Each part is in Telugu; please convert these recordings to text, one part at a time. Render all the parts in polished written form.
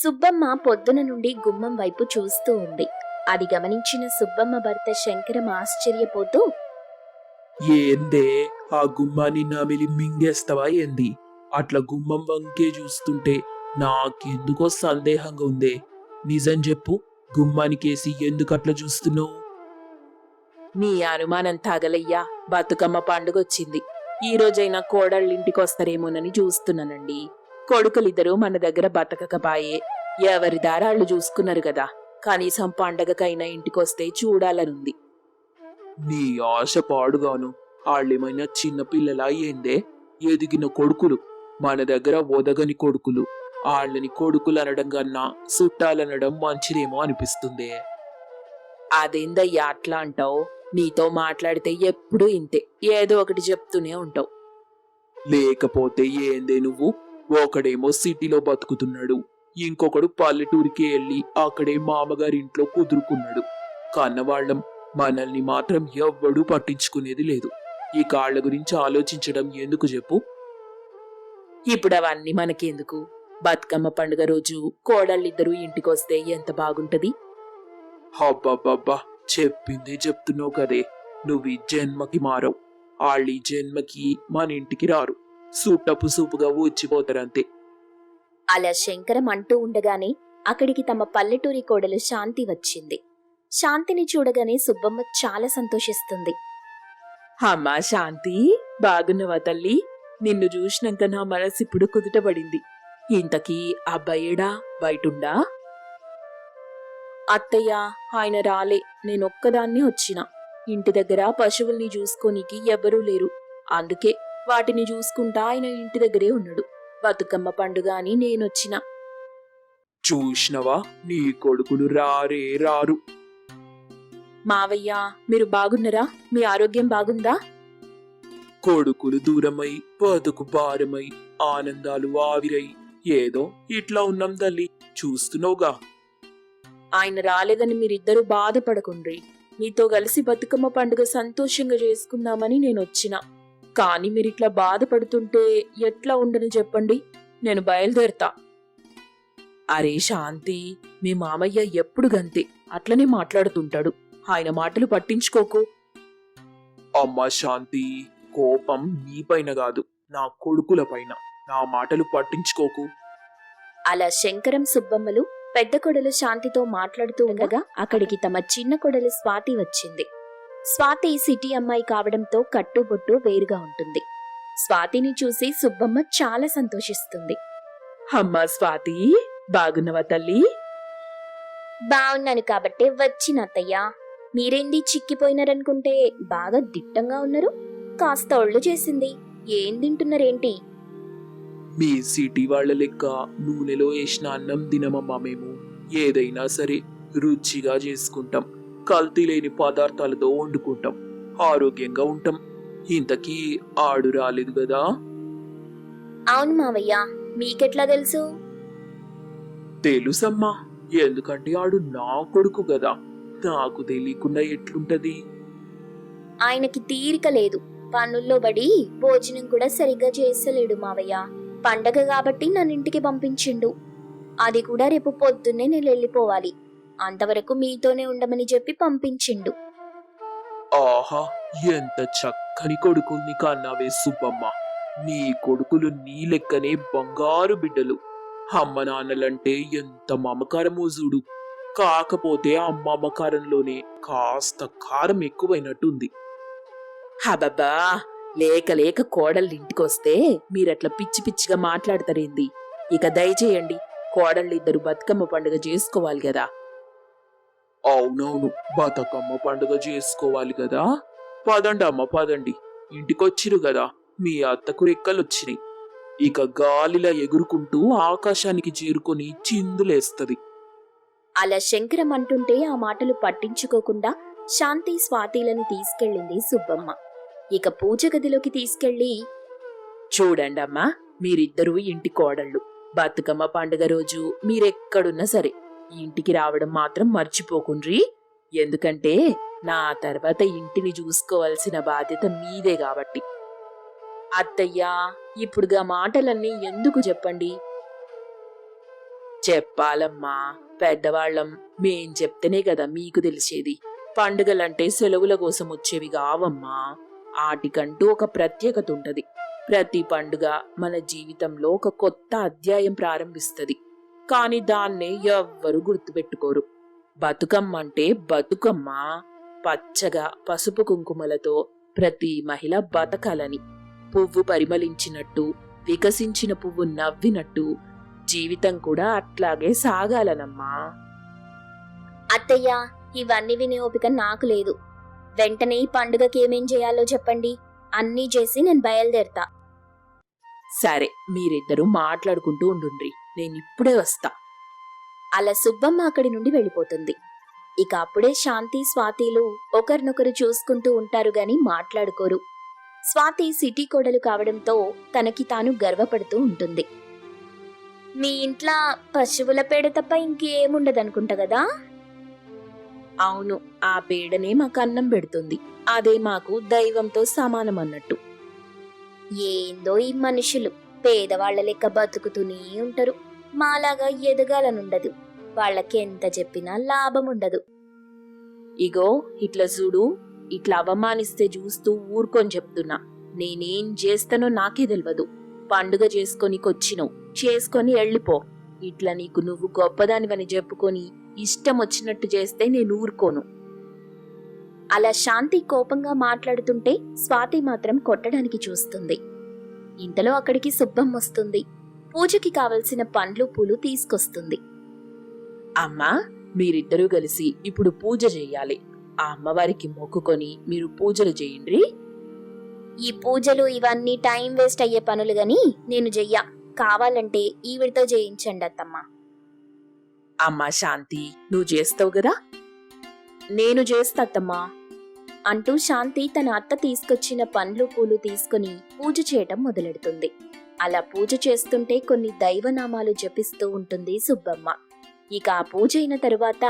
సుబ్బమ్మ పొద్దున నుండి గుమ్మం వైపు చూస్తూ ఉంది. అది గమనించిన సుబ్బమ్మ భర్త శంకరం ఆశ్చర్యపోతూ, ఏందే ఆ గుమ్మాన్ని నమిలి మింగేస్తావా ఏంది? అట్లా గుమ్మం వంకే చూస్తుంటే నాకెందుకో సందేహంగా ఉందే. నిజం చెప్పు, గుమ్మానికేసి ఎందుకు అట్లా చూస్తున్నావు? నీ అనుమానం తగలయ్యా. బతుకమ్మ పండుగొచ్చింది. ఈ రోజైనా కోడళ్ళింటికొస్తారేమోనని చూస్తున్నానండి. కొడుకులిద్దరూ మన దగ్గర బతకకపాయే. ఎవరి దారాళ్ళు చూసుకున్నారు కదా. కనీసం పండగకైనా ఇంటికొస్తే చూడాలనుంది. నీ ఆశ పాడుగాను. వాళ్ళేమైనా చిన్నపిల్లలా ఏందే? ఎదిగిన కొడుకులు, మన దగ్గర ఒదగని కొడుకులు. వాళ్ళని కొడుకులు అనడం కన్నా చుట్టాలనడం మంచిదేమో అనిపిస్తుందే. అదేందయ్యా అట్లా అంటావు? నీతో మాట్లాడితే ఎప్పుడూ ఇంతే, ఏదో ఒకటి చెప్తూనే ఉంటావు. లేకపోతే ఏందే నువ్వు? ఒకడేమో సిటీలో బతుకుతున్నాడు, ఇంకొకడు పల్లెటూరికి వెళ్ళి అక్కడే మామగారింట్లో కుదురుకున్నాడు. కన్నవాళ్ళం, మనల్ని మాత్రం ఎవ్వడూ పట్టించుకునేది లేదు. ఈ కాళ్ల గురించి ఆలోచించడం ఎందుకు చెప్పు? ఇప్పుడు అవన్నీ మనకెందుకు? బతుకమ్మ పండుగ రోజు కోడళ్ళిద్దరూ ఇంటికొస్తే ఎంత బాగుంటది. హబ్బబ్బబ్బా, చెప్పిందే చెప్తున్నావు కదే. నువ్వు ఈ జన్మకి మారవు. వాళ్ళు ఈ జన్మకి మన ఇంటికి రారు. సూటపు సూపుగా ఊచిపోతారంతే. అలా శంకరం అంటూ ఉండగానే అక్కడికి తమ పల్లెటూరి కోడలు శాంతి వచ్చింది. శాంతిని చూడగానే సుబ్బమ్మ చాలా సంతోషిస్తుంది. అమ్మా శాంతి, బాగున్నవా తల్లి? నిన్ను చూసినాక నా మనసు ఇప్పుడు కుదుటపడింది. ఇంతకీ అబ్బాయేడా? బయటుండా? అత్తయ్య, ఆయన రాలే. నేనొక్కదాన్ని వచ్చిన. ఇంటి దగ్గర పశువుల్ని చూసుకోనికి ఎవ్వరూ లేరు. అందుకే వాటిని చూసుకుంటా ఆయన ఇంటి దగ్గరే ఉన్నాడు. బతుకమ్మ పండుగ అని నేనొచ్చిన. చూసినవా, నీ కొడుకులు రారే రారు. మావయ్య, మీరు బాగున్నారా? మీ ఆరోగ్యం బాగుందా? కొడుకులు దూరమై, బతుకు భారమై, ఆనందాలు ఆవిరై ఏదో ఇట్లా ఉన్నాం తల్లి. చూస్తున్నావుగా. ఆయన రాలేదని మీరిద్దరూ బాధపడకుండ్రి. మీతో కలిసి బతుకమ్మ పండుగ సంతోషంగా చేసుకుందామని నేనొచ్చిన. కాని మీరిట్లా బాధపడుతుంటే ఎట్లా ఉండని చెప్పండి. నేను బయలుదేరతా. అరే శాంతి, మీ మామయ్య ఎప్పుడు గంతే, అట్లనే మాట్లాడుతుంటాడు. ఆయన మాటలు పట్టించుకోకు. అమ్మా శాంతి, కోపం నీపైన కాదు, నా కొడుకుల పైన. నా మాటలు పట్టించుకోకు. అలా శంకరం సుబ్బమ్మలు పెద్ద కొడలు శాంతితో మాట్లాడుతూ ఉండగా అక్కడికి తమ చిన్న కొడలు స్వాతి వచ్చింది. స్వాతి సిటీ అమ్మాయి కావడంతో కట్టుబొట్టు వేరుగా ఉంటుంది. స్వాతిని చూసి సుబ్బమ్మ చాలా సంతోషిస్తుంది. అమ్మా స్వాతి, బాగున్నవా తల్లి? బాగున్నాను కాబట్టే వచ్చిన అత్తయ్య. మీరేంది చిక్కిపోయినారనుకుంటే బాగా దిట్టంగా ఉన్నారు. కాస్త ఒళ్ళు చేసింది. ఏం తింటున్నారేంటి? మీ సిటీ వాళ్ళ లెక్క నూనెలో వేసిన అన్నం తినమమ్మా మేము. ఏదైనా సరే రుచిగా చేసుకుంటాం. కల్తీ లేని పదార్థాలతో వండుకుంటాం. ఆరోగ్యంగా ఉంటాం. ఇంతకీ ఆడు రాలేదు కదా? అవును మావయ్య, మీకెట్లా తెలుసు? తెలుసమ్మా, ఎందుకంటే ఆడు నా కొడుకు కదా. నాకు తెలియకుండా ఎట్లుంటది? ఆయనకి తీరిక లేదు. పనుల్లో పడి భోజనం కూడా సరిగ్గా చేసలేడు మావయ్య. పండగ కాబట్టి నన్నింటికి పంపించిండు. అది కూడా రేపు పొద్దున్నే నేను వెళ్ళిపోవాలి. అంతవరకు మీతోనే ఉండమని చెప్పి పంపించిండు. ఆహా, ఎంత చక్కని కొడుకుల్ని కన్నావే సుబ్బమ్మ. నీ కొడుకులు నీ లెక్కనే బంగారు బిడ్డలు. అమ్మ నాన్నలంటే ఎంత మమకారమో చూడు. కాకపోతే ఆ మమకారంలోనే కాస్త కారం ఎక్కువైనట్టుంది. హబబ్బా, లేక లేక కోడళ్ళింటికొస్తే మీరట్లా పిచ్చి పిచ్చిగా మాట్లాడతారేంది? ఇక దయచేయండి. కోడళ్ళిద్దరు బతుకమ్మ పండుగ చేసుకోవాలి కదా. అవునవును, బతుకమ్మ పండుగ చేసుకోవాలి కదా. పదండి అమ్మ, పదండి. ఇంటికొచ్చిరు కదా, మీ అత్తకు రెక్కలొచ్చినాయి. ఇక గాలిలా ఎగురుకుంటూ ఆకాశానికి చేరుకొని చిందులేస్తది. అలా శంకరం అంటుంటే ఆ మాటలు పట్టించుకోకుండా శాంతి స్వాతిలను తీసుకెళ్ళింది సుబ్బమ్మ. ఇక పూజ గదిలోకి తీసుకెళ్లి, చూడండమ్మా, మీరిద్దరూ ఇంటి కోడళ్ళు. బతుకమ్మ పండుగ రోజు మీరెక్కడున్నా సరే ఇంటికి రావడం మాత్రం మర్చిపోకుండ్రి. ఎందుకంటే నా తర్వాత ఇంటిని చూసుకోవాల్సిన బాధ్యత మీదే కాబట్టి. అత్తయ్యా, ఇప్పుడుగా మాటలన్నీ ఎందుకు చెప్పండి? చెప్పాలమ్మా, పెద్దవాళ్ళం. మేం చెప్తేనే కదా మీకు తెలిసేది. పండుగలంటే సెలవుల కోసం వచ్చేవి కావమ్మా. ఆటికంటూ ఒక ప్రత్యేకత ఉంటది. ప్రతి పండుగ మన జీవితంలో ఒక కొత్త అధ్యాయం ప్రారంభిస్తది. కాని దాన్నే ఎవ్వరూ గుర్తుపెట్టుకోరు. బతుకమ్మ అంటే బతుకమ్మ. పచ్చగా పసుపు కుంకుమలతో ప్రతి మహిళ బతకాలని, పువ్వు పరిమళించినట్టు, వికసించిన పువ్వు నవ్వినట్టు జీవితం కూడా అట్లాగే సాగాలనమ్మా. అత్తయ్య, ఇవన్నీ వినే ఓపిక నాకు లేదు. వెంటనే ఈ పండుగకి ఏమేం చేయాలో చెప్పండి. అన్నీ చేసి నేను బయలుదేరతా. సరే, మీరిద్దరూ మాట్లాడుకుంటూ ఉండుండ్రి, నేనిప్పుడే వస్తా. అలా సుబ్బమ్మ అక్కడి నుండి వెళ్ళిపోతుంది. ఇక అప్పుడే శాంతి, స్వాతిలు ఒకరినొకరు చూసుకుంటూ ఉంటారు గాని మాట్లాడుకోరు. స్వాతి సిటీ కోడలు కావడంతో తనకి తాను గర్వపడుతూ ఉంటుంది. మీ ఇంట్లో పశువుల పేడ తప్ప ఇంకేముండదనుకుంటా కదా? అవును, ఆ పేడనే మాకు అన్నం పెడుతుంది. అదే మాకు దైవంతో సమానం అన్నట్టు. ఏందో ఈ మనుషులు పేదవాళ్ల లెక్క బతుకుతూనే ఉంటారు. మాలాగా ఎదగాలనుండదు. వాళ్ళకి ఎంత చెప్పినా లాభం ఉండదు. ఇగో ఇట్లా చూడు, ఇట్లా అవమానిస్తే చూస్తూ ఊరుకొని చెప్తున్నా. నేనేం చేస్తానో నాకే తెలియదు. పండుగ చేసుకొనికొచ్చినవు, చేసుకొని వెళ్ళిపో. ఇట్లా నీకు నువ్వు గొప్పదానివని చెప్పుకొని ఇష్టం వచ్చినట్టు చేస్తే నేను ఊరుకోను. అలా శాంతి కోపంగా మాట్లాడుతుంటే స్వాతి మాత్రం కొట్టడానికి చూస్తుంది. ఇంతలో అక్కడికి సుబ్బమ్మ వస్తుంది. పూజకి కావలసిన పండ్లు పూలు తీసుకొస్తుంది. అమ్మా, మీరిద్దరూ కలిసి ఇప్పుడు పూజ చెయ్యాలి. ఆ అమ్మవారికి మొక్కుకొని మీరు పూజలు చేయండి. ఈ పూజలు ఇవన్నీ టైం వేస్ట్ అయ్యే పనులు గాని నేను చెయ్యా. కావాలంటే ఈవిడితో చేయించండి అత్తమ్మ. అమ్మా శాంతి, నువ్వు చేస్తావు కదా. నేను చేస్తా అత్తమ్మా అంటూ శాంతి తన అత్త తీసుకొచ్చిన పండ్లు పూలు తీసుకుని పూజ చేయటం మొదలెడుతుంది. అలా పూజ చేస్తుంటే కొన్ని దైవనామాలు జపిస్తూ ఉంటుంది సుబ్బమ్మ. ఇక ఆ పూజ అయిన తరువాత,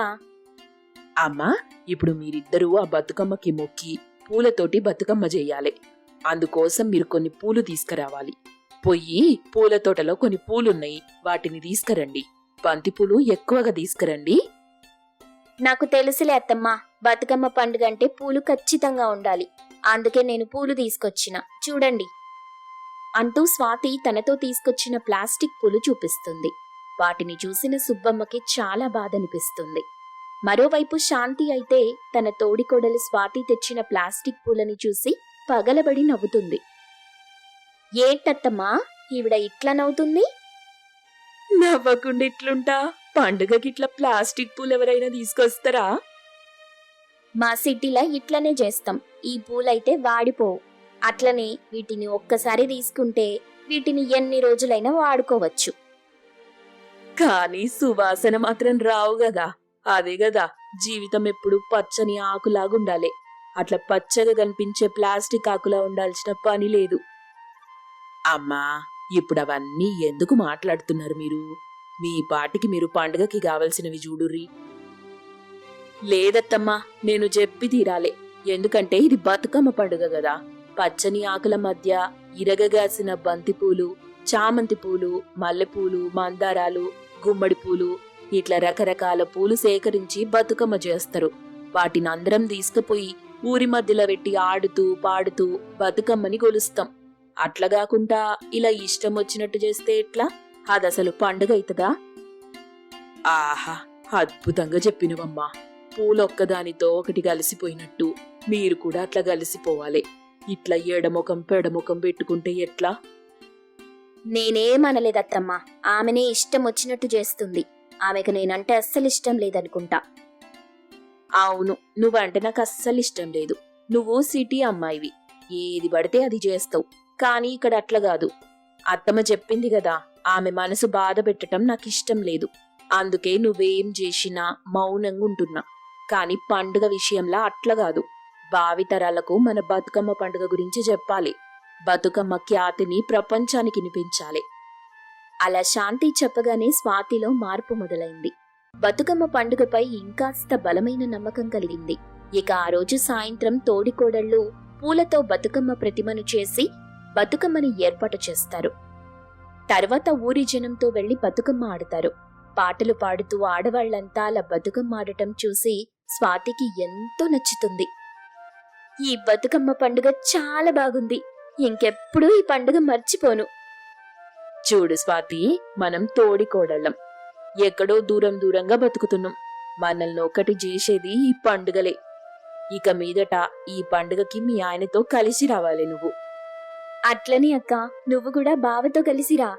అమ్మా, ఇప్పుడు మీరిద్దరూ ఆ బతుకమ్మకి మొక్కి పూలతోటి బతుకమ్మ చెయ్యాలి. అందుకోసం మీరు కొన్ని పూలు తీసుకురావాలి. పొయ్యి పూల తోటలో కొన్ని పూలున్నాయి, వాటిని తీసుకురండి. బంతిపూలు ఎక్కువగా తీసుకురండి. నాకు తెలుసులే అత్తమ్మా, బతుకమ్మ పండుగ అంటే పూలు ఖచ్చితంగా ఉండాలి. అందుకే నేను పూలు తీసుకొచ్చిన, చూడండి అంటూ స్వాతి తనతో తీసుకొచ్చిన ప్లాస్టిక్ పూలు చూపిస్తుంది. వాటిని చూసిన సుబ్బమ్మకి చాలా బాధనిపిస్తుంది. మరోవైపు శాంతి అయితే తన తోడికోడలు స్వాతి తెచ్చిన ప్లాస్టిక్ పూలని చూసి పగలబడి నవ్వుతుంది. ఏంటత్తమ్మా ఈవిడ ఇట్లా నవ్వుతుంది? నవ్వకుండా ఇట్లుంటా? పండుగకి ఇట్లా ప్లాస్టిక్ పూలు ఎవరైనా తీసుకొస్తారా? మా సిటీలో ఇట్లనే చేస్తాం. ఈ పూలైతే వాడిపోవు. అట్లనే వీటిని ఒక్కసారి తీసుకుంటే వీటిని ఎన్ని రోజులైనా వాడుకోవచ్చు. కానీ సువాసన మాత్రం రావు గదా. అదే గదా జీవితం ఎప్పుడు పచ్చని ఆకులాగుండాలి. అట్లా పచ్చగా కనిపించే ప్లాస్టిక్ ఆకులా ఉండాల్సిన పని లేదు. అమ్మా, ఇప్పుడు అవన్నీ ఎందుకు మాట్లాడుతున్నారు మీరు? మీ పాటికి మీరు పండుగకి కావలసినవి చూడుర్రి. లేదత్తమ్మా, నేను చెప్పి తీరాలే. ఎందుకంటే ఇది బతుకమ్మ పండుగ గదా. పచ్చని ఆకుల మధ్య ఇరగగాసిన బంతిపూలు, చామంతి పూలు, మల్లెపూలు, మందారాలు, గుమ్మడి పూలు, ఇట్లా రకరకాల పూలు సేకరించి బతుకమ్మ చేస్తారు. వాటిని అందరం తీసుకుపోయి ఊరి మధ్యలో పెట్టి ఆడుతూ పాడుతూ బతుకమ్మని గొలుస్తాం. అట్లా కాకుండా ఇలా ఇష్టం వచ్చినట్టు చేస్తే ఎట్లా? అదసలు పండుగ అవుతుందా? ఆహా, అద్భుతంగా చెప్పినవమ్మా. పూలొక్కదానితో ఒకటి కలిసిపోయినట్టు మీరు కూడా అట్లా కలిసిపోవాలి. ఇట్లా ఎడముఖం పెడముఖం పెట్టుకుంటే ఎట్లా? నేనేమనలేదత్తమ్మా, ఆమెనే ఇష్టం వచ్చినట్టు చేస్తుంది. ఆమెకు నేనంటే అస్సలు ఇష్టం లేదనుకుంటా. అవును, నువ్వంటే నాకు అస్సలు ఇష్టం లేదు. నువ్వు సిటీ అమ్మాయివి, ఏది పడితే అది చేస్తావు. కానీ ఇక్కడ అట్లా కాదు. అత్తమ్మ చెప్పింది కదా, ఆమె మనసు బాధ పెట్టడం నాకు ఇష్టం లేదు. అందుకే నువ్వేం చేసినా మౌనంగా ఉంటున్నా. కాని పండుగ విషయంలో అట్లా కాదు. భావితరాలకు మన బతుకమ్మ పండుగ గురించి చెప్పాలి. బతుకమ్మ ఖ్యాతిని ప్రపంచానికి వినిపించాలి. అలా శాంతి చెప్పగానే స్వాతిలో మార్పు మొదలైంది. బతుకమ్మ పండుగపై ఇంకాస్త బలమైన నమ్మకం కలిగింది. ఇక ఆ రోజు సాయంత్రం తోడికోడళ్ళు పూలతో బతుకమ్మ ప్రతిమను చేసి బతుకమ్మని ఏర్పాటు చేస్తారు. తర్వాత ఊరి జనంతో వెళ్లి బతుకమ్మ ఆడతారు. పాటలు పాడుతూ ఆడవాళ్లంతా అలా బతుకమ్మ ఆడటం చూసి స్వాతికి ఎంతో నచ్చుతుంది. ఈ బతుకమ్మ పండుగ చాలా బాగుంది. ఇంకెప్పుడూ ఈ పండుగ మర్చిపోను. చూడు స్వాతి, మనం తోడి కోడళ్ళం. ఎక్కడో దూరం దూరంగా బతుకుతున్నాం. మనల్ని ఒకటి చేసేది ఈ పండుగలే. ఇక మీదట ఈ పండుగకి మీ ఆయనతో కలిసి రావాలి నువ్వు. అట్లనే అక్క, నువ్వు కూడా బావతో కలిసిరా.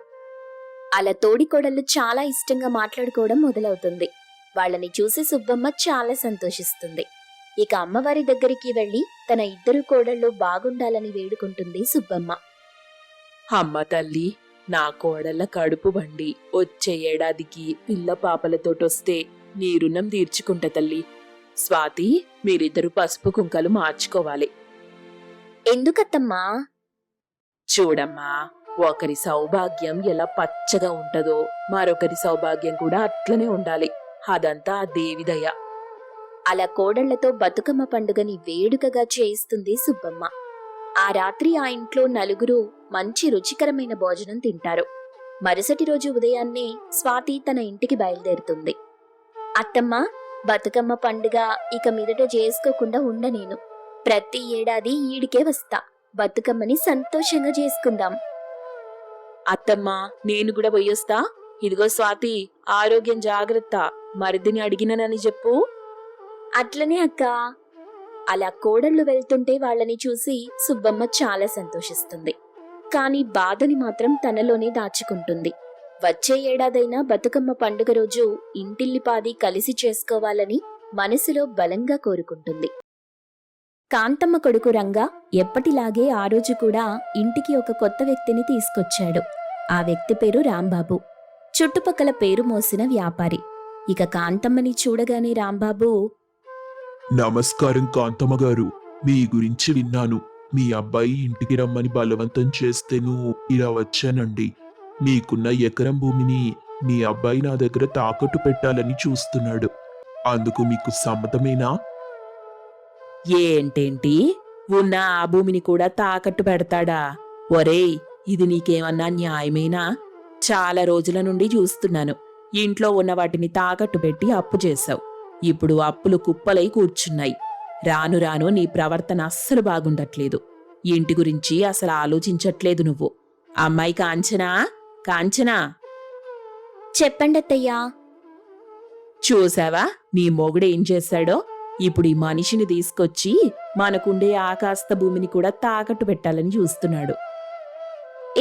అలా తోడికోడళ్ళు చాలా ఇష్టంగా మాట్లాడుకోవడం మొదలవుతుంది. వాళ్ళని చూసి సుబ్బమ్మ చాలా సంతోషిస్తుంది. ఇక అమ్మవారి దగ్గరికి వెళ్లి తన ఇద్దరు కోడళ్ళు బాగుండాలని వేడుకుంటుంది సుబ్బమ్మ. అమ్మ తల్లి, నా కోడళ్ళ కడుపు బండి వచ్చే ఏడాదికి పిల్ల పాపలతోటొస్తే నీ రుణం తీర్చుకుంటా తల్లి. స్వాతి, మీరిద్దరు పసుపు కుంకలు మార్చుకోవాలి. ఎందుకత్తమ్మా? చూడమ్మా, ఒకరి సౌభాగ్యం ఎలా పచ్చగా ఉంటదో మరొకరి సౌభాగ్యం కూడా అట్లనే ఉండాలి. అదంతా ఆ దేవిదయ. అలా కోడళ్లతో బతుకమ్మ పండుగని వేడుకగా చేయిస్తుంది సుబ్బమ్మ. ఆ రాత్రి ఆ ఇంట్లో నలుగురు మంచి రుచికరమైన భోజనం తింటారు. మరుసటి రోజు ఉదయాన్నే స్వాతి తన ఇంటికి బయలుదేరుతుంది. అత్తమ్మ, బతుకమ్మ పండుగ ఇక మీదట చేసుకోకుండా ఉండనేను. ప్రతి ఏడాది ఈడికే వస్తా. బతుకమ్మని సంతోషంగా చేసుకుందాం. అత్తమ్మా, నేను కూడా పోయొస్తా. ఇదిగో స్వాతి, ఆరోగ్యం జాగ్రత్త. మరిదిని అడిగినని చెప్పు. అట్లనే అక్క. అలా కోడళ్ళు వెళ్తుంటే వాళ్ళని చూసి సుబ్బమ్మ చాలా సంతోషిస్తుంది. కాని బాధని మాత్రం తనలోనే దాచుకుంటుంది. వచ్చే ఏడాదైనా బతుకమ్మ పండుగ రోజు ఇంటిల్లిపాది కలిసి చేసుకోవాలని మనసులో బలంగా కోరుకుంటుంది. కాంతమ్మ కొడుకు రంగా ఎప్పటిలాగే ఆ రోజు కూడా ఇంటికి ఒక కొత్త వ్యక్తిని తీసుకొచ్చాడు. ఆ వ్యక్తి పేరు రాంబాబు. చుట్టుపక్కల పేరు మోసిన వ్యాపారి. ఇక కాంతమ్మని చూడగానే రాంబాబు, నమస్కారం కాంతమ్మ గారు, మీ గురించి విన్నాను. మీ అబ్బాయి ఇంటికి రమ్మని బలవంతం చేస్తేను ఇలా వచ్చానండి. మీకున్న ఎకరం భూమిని మీ అబ్బాయి నా దగ్గర తాకట్టు పెట్టాలని చూస్తున్నాడు. అందుకు మీకు సమ్మతమేనా? ఏంటేంటి, ఉన్న ఆ భూమిని కూడా తాకట్టు పెడతాడా? ఒరేయ్, ఇది నీకేమన్నా న్యాయమేనా? చాలా రోజుల నుండి చూస్తున్నాను. ఇంట్లో ఉన్న వాటిని తాకట్టు పెట్టి అప్పు చేశావు. ఇప్పుడు అప్పులు కుప్పలై కూర్చున్నాయి. రాను రాను నీ ప్రవర్తన అస్సలు బాగుండట్లేదు. ఇంటి గురించి అసలు ఆలోచించట్లేదు నువ్వు. అమ్మాయి కాంచనా, కాంచనా, చెప్పండత్తయ్యా. చూసావా నీ మొగుడు ఏం చేశాడో? ఇప్పుడు ఈ మనిషిని తీసుకొచ్చి మనకుండే ఆ కాస్త భూమిని కూడా తాకట్టు పెట్టాలని చూస్తున్నాడు.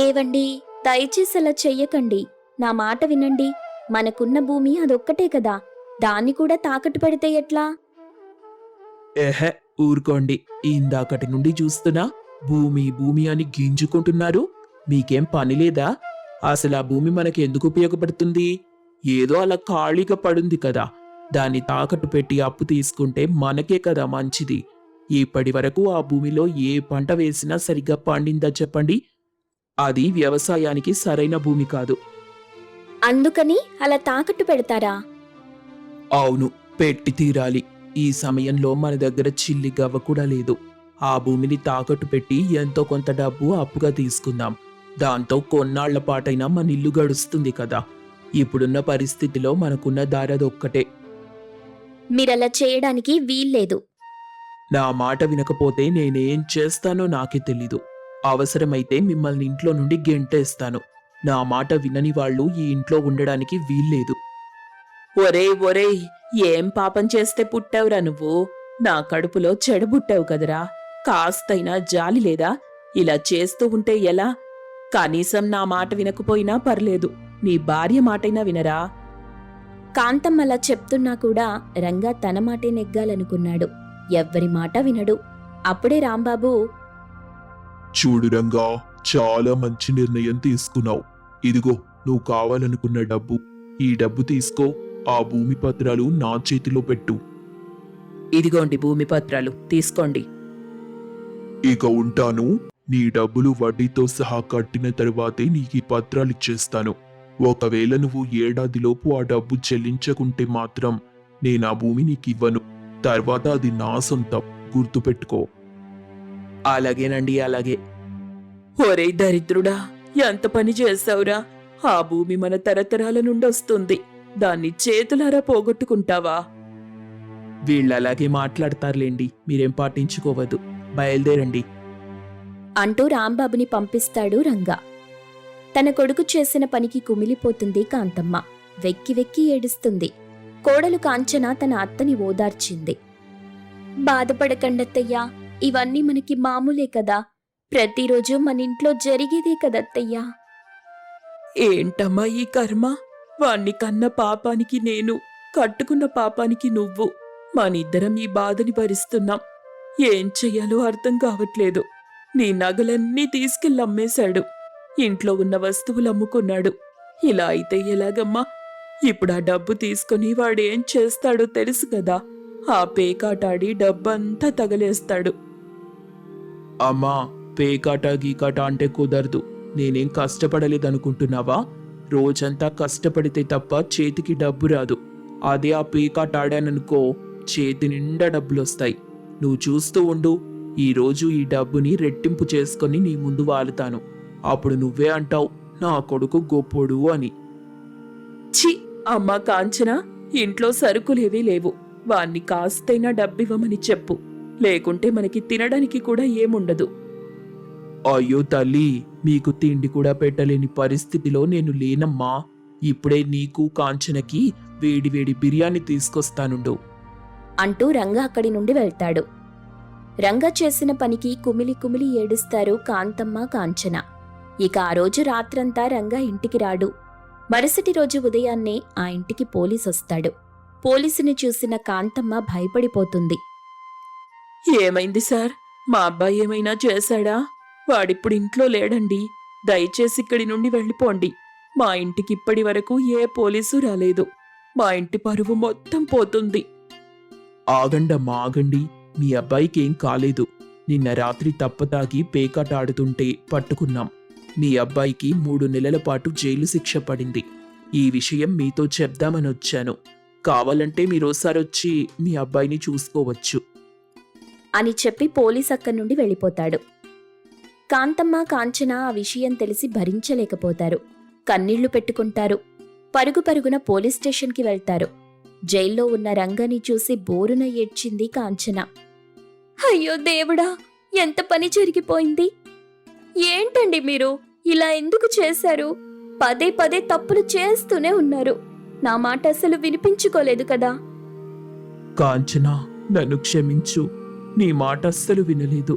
ఏవండి, దయచేసి అలా చెయ్యకండి. నా మాట వినండి. మనకున్న భూమి అదొక్కటే కదా, దాన్ని కూడా తాకట్టు పెడితే ఎట్లా? ఎహె, ఊరుకోండి. ఇందాకటి నుండి చూస్తున్నా భూమి భూమి అని గింజుకుంటున్నారు. మీకేం పని లేదా? అసలు ఆ భూమి మనకి ఎందుకు ఉపయోగపడుతుంది? ఏదో అలా ఖాళీగా పడుంది కదా, దాన్ని తాకట్టు పెట్టి అప్పు తీసుకుంటే మనకే కదా మంచిది. ఇప్పటి వరకు ఆ భూమిలో ఏ పంట వేసినా సరిగ్గా పండిందా చెప్పండి? అది వ్యవసాయానికి సరైన భూమి కాదు. అందుకని అలా తాకట్టు పెడతారా? అవును, పెట్టి తీరాలి. ఈ సమయంలో మన దగ్గర చిల్లి గవ్వ కూడా లేదు. ఆ భూమిని తాకట్టు పెట్టి ఎంతో కొంత డబ్బు అప్పుగా తీసుకుందాం. దాంతో కొన్నాళ్ల పాటైనా మన ఇల్లు గడుస్తుంది కదా. ఇప్పుడున్న పరిస్థితిలో మనకున్న దారదొక్కటే. మీరలా చేయడానికి వీల్లేదు. నా మాట వినకపోతే నేనేం చేస్తానో నాకే తెలీదు. అవసరమైతే మిమ్మల్ని ఇంట్లో నుండి గెంటేస్తాను. నా మాట వినని వాళ్ళు ఈ ఇంట్లో ఉండడానికి వీల్లేదు. ఒరేయ్, ఏం పాపం చేస్తే పుట్టావురా నువ్వు? నా కడుపులో చెడబుట్టావు కదరా. కాస్తైనా జాలి లేదా? ఇలా చేస్తూ ఉంటే ఎలా? కనీసం నా మాట వినకపోయినా పర్లేదు, నీ భార్య మాటైనా వినరా? కాంతమ్మ అలా చెప్తున్నా కూడా రంగా తన మాటే నెగ్గాలనుకున్నాడు. ఎవ్వరి మాట వినడు. అప్పుడే రాంబాబు, చూడు రంగా, చాలా మంచి నిర్ణయం తీసుకున్నావు. ఇదిగో నువ్వు కావాలనుకున్న డబ్బు. ఈ డబ్బు తీసుకో. ఆ భూమి పత్రాలు నా చేతిలో పెట్టు. ఇదిగోండి భూమి పత్రాలు, తీసుకోండి. ఇక ఉంటాను. నీ డబ్బులు వడ్డీతో సహా కట్టిన తరువాతే నీకు ఈ పత్రాలు ఇచ్చేస్తాను. ఒకవేళ నువ్వు ఏడాదిలోపు ఆ డబ్బు చెల్లించకుంటే మాత్రం నేను ఆ భూమి నీకు ఇవ్వను. తర్వాత అది నా సొంతం, గుర్తుపెట్టుకో. అలాగేనండి, అలాగే. ఒరేయ్ దరిద్రుడా, ఎంత పని చేశావురా? ఆ భూమి మన తరతరాల నుండి వస్తుంది. దాన్ని చేతులారా పోగొట్టుకుంటావా? వీళ్ళలాగే మాట్లాడతారులేండి, మీరేం పట్టించుకోవద్దు. బయలుదేరండి. అంటూ రాంబాబుని పంపిస్తాడు రంగా. తన కొడుకు చేసిన పనికి కుమిలిపోతుంది కాంతమ్మ. వెక్కి వెక్కి ఏడుస్తుంది. కోడలు కాంచన తన అత్తని ఓదార్చింది. బాధపడకండత్తయ్యా, ఇవన్నీ మనకి మామూలే కదా. ప్రతిరోజు మన ఇంట్లో జరిగేదే కదత్తయ్యా. ఏంటమ్మా ఈ కర్మ? వాణ్ణి కన్న పాపానికి నేను, కట్టుకున్న పాపానికి నువ్వు, మనిద్దరం ఈ బాధని భరిస్తున్నాం. ఏం చెయ్యాలో అర్థం కావట్లేదు. నీ నగలన్నీ తీసుకెళ్ళి అమ్మేశాడు. ఇంట్లో ఉన్న వస్తువులు అమ్ముకున్నాడు. ఇలా అయితే ఎలాగమ్మా? ఇప్పుడు ఆ డబ్బు తీసుకుని వాడేం చేస్తాడో తెలుసు కదా. ఆ పేకాటాడి డబ్బంతా తగలేస్తాడు. అమ్మా, పేకాట గీకాట అంటే కుదరదు. నేనేం కష్టపడలేదనుకుంటున్నావా? రోజంతా కష్టపడితే తప్ప చేతికి డబ్బు రాదు. అదే ఆ పేకాట ఆడాననుకో, చేతి నిండా డబ్బులొస్తాయి. నువ్వు చూస్తూ ఉండు. ఈరోజు ఈ డబ్బుని రెట్టింపు చేసుకొని నీ ముందు వాలుతాను. అప్పుడు నువ్వే అంటావు నా కొడుకు గొప్పోడు అని. ఛీ! అమ్మా కాంచన, ఇంట్లో సరుకులేవీ లేవు. వాణ్ణి కాస్తైనా డబ్బివ్వమని చెప్పు. లేకుంటే మనకి తినడానికి కూడా ఏముండదు. అయ్యో తల్లి, మీకు తిండి కూడా పెట్టలేని పరిస్థితిలో నేను లేనమ్మా. ఇప్పుడే నీకు కాంచనకి వేడివేడి బిర్యానీ తీసుకొస్తానుండు అంటూ రంగా అక్కడి నుండి వెళ్తాడు. రంగా చేసిన పనికి కుమిలి కుమిలి ఏడుస్తారు కాంతమ్మ కాంచన. ఇక ఆ రోజు రాత్రంతా రంగా ఇంటికి రాడు. మరుసటి రోజు ఉదయాన్నే ఆ ఇంటికి పోలీసొస్తాడు. పోలీసుని చూసిన కాంతమ్మ భయపడిపోతుంది. ఏమైంది సార్? మా అబ్బాయి ఏమైనా చేశాడా? వాడిప్పుడు ఇంట్లో లేడండి. దయచేసి ఇక్కడి నుండి వెళ్ళిపోండి. మా ఇంటికి ఇప్పటి వరకు ఏ పోలీసు రాలేదు. మా ఇంటి పరువు మొత్తం పోతుంది. ఆగండమ్మా, ఆగండి. మీ అబ్బాయికి ఏం కాలేదు. నిన్న రాత్రి తప్పతాగి పేకాట ఆడుతుంటే పట్టుకున్నాం. మీ అబ్బాయికి 3 నెలల పాటు జైలు శిక్ష పడింది. ఈ విషయం మీతో చెప్దామని వచ్చాను. కావాలంటే మీరోసారొచ్చి మీ అబ్బాయిని చూసుకోవచ్చు అని చెప్పి పోలీస్ అక్కడి నుండి వెళ్ళిపోతాడు. కాంతమ్మ కాంచన ఆ విషయం తెలిసి భరించలేకపోతారు. కన్నీళ్లు పెట్టుకుంటారు. పరుగు పరుగున పోలీస్ స్టేషన్కి వెళ్తారు. జైల్లో ఉన్న రంగని చూసి బోరున ఏడ్చింది కాంచన. అయ్యో దేవుడా, ఎంత పని జరిగిపోయింది! ఏంటండి మీరు ఇలా ఎందుకు చేశారు? పదే పదే తప్పులు చేస్తూనే ఉన్నారు. నా మాట అసలు వినిపించుకోలేదు కదా. కాంచనా, నన్ను క్షమించు. నీ మాట అస్సలు వినలేదు.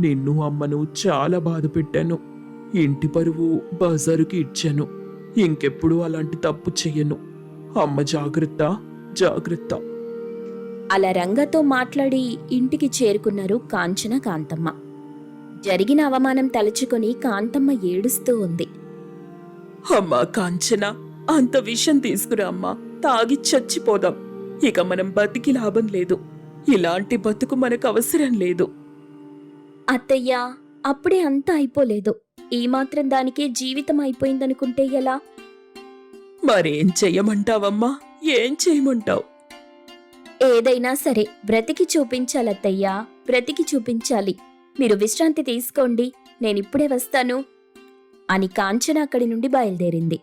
నిన్ను అమ్మను చాలా బాధ పెట్టాను. ఇంటి పరువు బజారుకి ఇచ్చాను. ఇంకెప్పుడు అలాంటి తప్పు చెయ్యను. అమ్మ జాగ్రత్త, జాగ్రత్త. అలా రంగతో మాట్లాడి ఇంటికి చేరుకున్నారు కాంచన కాంతమ్మ. జరిగిన అవమానం తలుచుకొని కాంతమ్మ ఏడుస్తూ ఉంది. అమ్మా కాంచన, అంత విషం తీసుకురా అమ్మా. తాగి చచ్చిపోదాం. ఇక మనం బతికి లాభం లేదు. ఇలాంటి బతుకు మనకు అవసరం లేదు. అత్తయ్యా, అప్పుడే అంతా అయిపోలేదు. ఈ మాత్రం దానికే జీవితం అయిపోయిందనుకుంటే ఎలా? మరేం చెయ్యమంటావమ్మా? ఏం చేయమంటావు? ఏదైనా సరే బ్రతికి చూపించాలత్తయ్యా, బ్రతికి చూపించాలి. మీరు విశ్రాంతి తీసుకోండి, నేనిప్పుడే వస్తాను అని కాంచన అక్కడి నుండి బయలుదేరింది.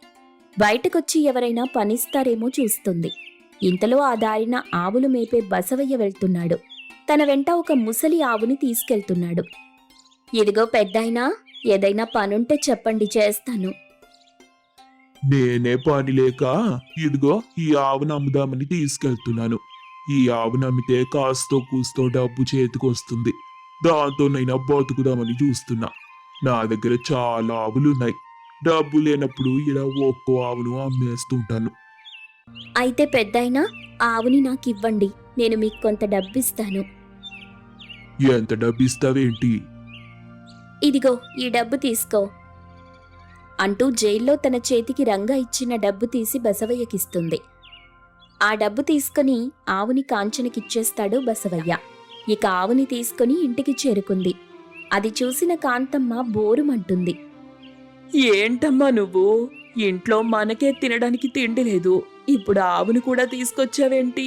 బయటకొచ్చి ఎవరైనా పనిస్తారేమో చూస్తుంది. ఇంతలో ఆ దారిన ఆవులు మేపే బసవయ్య వెళ్తున్నాడు. తన వెంట ఒక ముసలి ఆవుని తీసుకెళ్తున్నాడు. ఇదిగో పెద్దాయనా, ఏదైనా పనుంటే చెప్పండి, చేస్తాను. నేనే పని లేక ఇదిగో ఈ ఆవును అమ్ముదామని తీసుకెళ్తున్నాను. ఈ ఆవును అమ్మితే కాస్తో కూస్తో డబ్బు చేతికొస్తుంది. దాంతోనైనా బతుకుదామని చూస్తున్నా. నా దగ్గర చాలా ఆవులున్నాయి. డబ్బు లేనప్పుడు ఇలా ఒక్కో ఆవును అమ్మేస్తుంటాను. అయితే పెద్దాయనా, ఆవుని నాకివ్వండి, నేను మీకు కొంత డబ్బిస్తాను. ఎంత డబ్బు ఇస్తావేంటి? ఇదిగో ఈ డబ్బు తీసుకో అంటూ జైల్లో తన చేతికి రంగా ఇచ్చిన డబ్బు తీసి బసవయ్యకిస్తుంది. ఆ డబ్బు తీసుకుని ఆవుని కాంచనకిచ్చేస్తాడు బసవయ్య. ఇక ఆవుని తీసుకుని ఇంటికి చేరుకుంది. అది చూసిన కాంతమ్మ బోరుమంటుంది. ఏంటమ్మా నువ్వు? ఇంట్లో మనకే తినడానికి తిండి లేదు. ఇప్పుడు ఆవును కూడా తీసుకొచ్చావేంటి?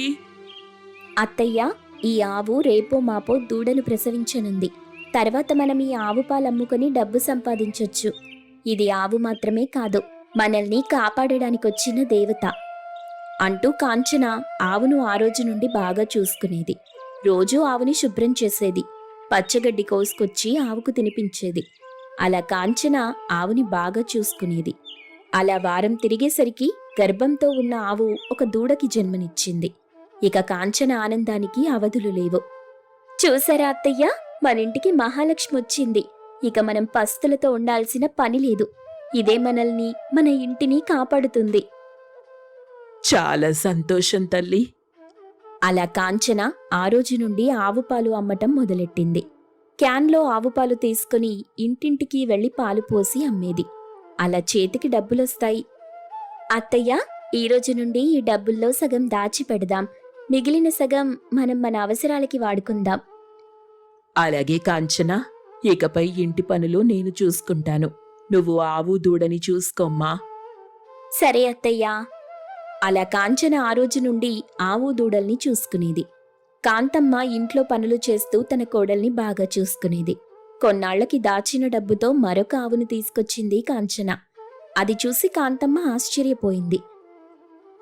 అత్తయ్య, ఈ ఆవు రేపో మాపో దూడను ప్రసవించనుంది. తర్వాత మనం ఈ ఆవు పాలమ్ముకొని డబ్బు సంపాదించొచ్చు. ఇది ఆవు మాత్రమే కాదు, మనల్ని కాపాడడానికొచ్చిన దేవత. అంటూ కాంచన ఆవును ఆ రోజు నుండి బాగా చూసుకునేది. రోజూ ఆవుని శుభ్రం చేసేది. పచ్చగడ్డి కోసుకొచ్చి ఆవుకు తినిపించేది. అలా కాంచన ఆవుని బాగా చూసుకునేది. అలా వారం తిరిగేసరికి గర్భంతో ఉన్న ఆవు ఒక దూడకి జన్మనిచ్చింది. ఇక కాంచన ఆనందానికి అవధులు లేవు. చూసారా అత్తయ్య, మనింటికి మహాలక్ష్మి వచ్చింది. ఇక మనం పస్తులతో ఉండాల్సిన పని లేదు. ఇదే మనల్ని, మన ఇంటిని కాపాడుతుంది. చాలా సంతోషం తల్లి. అలా కాంచన ఆ రోజు నుండి ఆవు పాలు అమ్మటం మొదలెట్టింది. క్యాన్లో ఆవు పాలు తీసుకుని ఇంటింటికి వెళ్లి పాలు పోసి అమ్మేది. అలా చేతికి డబ్బులొస్తాయి. అత్తయ్య, ఈ రోజు నుండి ఈ డబ్బుల్లో సగం దాచి పెడదాం. మిగిలిన సగం మనం మన అవసరాలకి వాడుకుందాం. అలాగే కాంచన, ఇకపై ఇంటి పనులు నేను చూసుకుంటాను. నువ్వు ఆవు దూడని చూసుకోమ్మా. సరే అత్తయ్యా. అలా కాంచన ఆ రోజు నుండి ఆవు దూడల్ని చూసుకునేది. కాంతమ్మ ఇంట్లో పనులు చేస్తూ తన కోడల్ని బాగా చూసుకునేది. కొన్నాళ్లకి దాచిన డబ్బుతో మరొక ఆవును తీసుకొచ్చింది కాంచన. అది చూసి కాంతమ్మ ఆశ్చర్యపోయింది.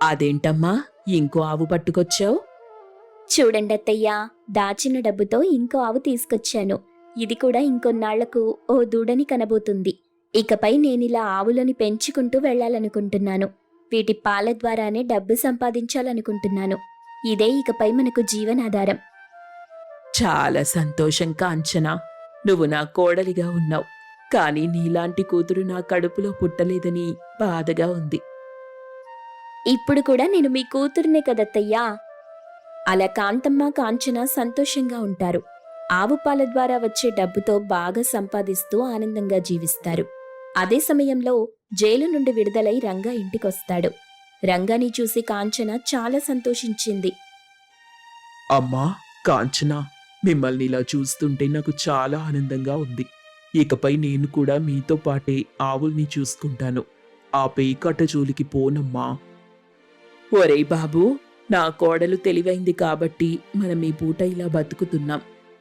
అదేంటమ్మా, ఇంకో ఆవు పట్టుకొచ్చావు? చూడండి అత్తయ్యా, దాచిన డబ్బుతో ఇంకో ఆవు తీసుకొచ్చాను. ఇది కూడా ఇంకొన్నాళ్లకు ఓ దూడని కనబోతుంది. ఇకపై నేనిలా ఆవులని పెంచుకుంటూ వెళ్లాలనుకుంటున్నాను. వీటి పాల ద్వారానే డబ్బు సంపాదించాలనుకుంటున్నాను. ఇదే ఇకపై మనకు జీవనాధారం. చాలా సంతోషం కాంచన. నువ్వు నా కోడలిగా ఉన్నావు. కానీ నీలాంటి కూతురు నా కడుపులో పుట్టలేదని బాధగా ఉంది. ఇప్పుడు కూడా నేను మీ కూతురునే కదత్తయ్యా. అలా కాంతమ్మ కాంచన సంతోషంగా ఉంటారు. ఆవు పాల ద్వారా వచ్చే డబ్బుతో బాగా సంపాదిస్తూ ఆనందంగా జీవిస్తారు. అదే సమయంలో జైలు నుండి విడుదలై రంగా ఇంటికొస్తాడు. రంగాని చూసి కాంచన చాలా సంతోషించింది. అమ్మా కాంచన, మిమ్మల్ని ఇలా చూస్తుంటే నాకు చాలా ఆనందంగా ఉంది. ఇకపై నేను కూడా మీతో పాటే ఆవుల్ని చూసుకుంటాను. ఆ పేకట జోలికి పోనమ్మా. ఒరేయ్ బాబూ, నా కోడలు తెలివైంది కాబట్టి మనం ఈ పూట ఇలా బతుకుతున్నాం.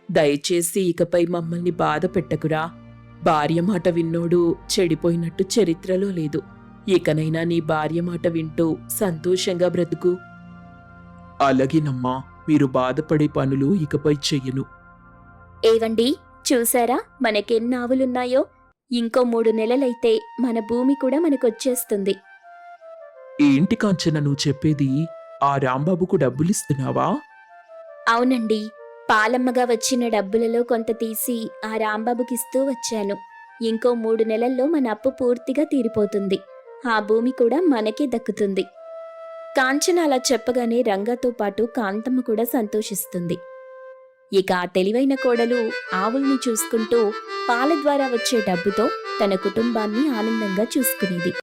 దయచేసి ఇకపై మమ్మల్ని బాధ పెట్టకురా. భార్య మాట విన్నోడు చెడిపోయినట్టు చరిత్రలో లేదు. ఇకనైనా నీ భార్య మాట వింటూ సంతోషంగా బ్రతుకు. అలాగేనమ్మా, మీరు బాధపడే పనులు ఇకపై చెయ్యను. ఏవండి, చూసారా మనకెన్ని ఆవులున్నాయో? ఇంకో 3 నెలలైతే మన భూమి కూడా మనకొచ్చేస్తుంది. ఏంటి కాంచన నువ్వు చెప్పేది? ఆ రాంబాబుకు డబ్బులిస్తున్నావా? అవునండి, పాలమ్మగా వచ్చిన డబ్బులలో కొంత తీసి ఆ రాంబాబుకిస్తూ వచ్చాను. ఇంకో 3 నెలల్లో మన అప్పు పూర్తిగా తీరిపోతుంది. ఆ భూమి కూడా మనకే దక్కుతుంది. కాంచన అలా చెప్పగానే రంగతో పాటు కాంతమ్మ కూడా సంతోషిస్తుంది. ఇక ఆ తెలివైన కోడలు ఆవుల్ని చూసుకుంటూ పాల ద్వారా వచ్చే డబ్బుతో తన కుటుంబాన్ని ఆనందంగా చూసుకునేది.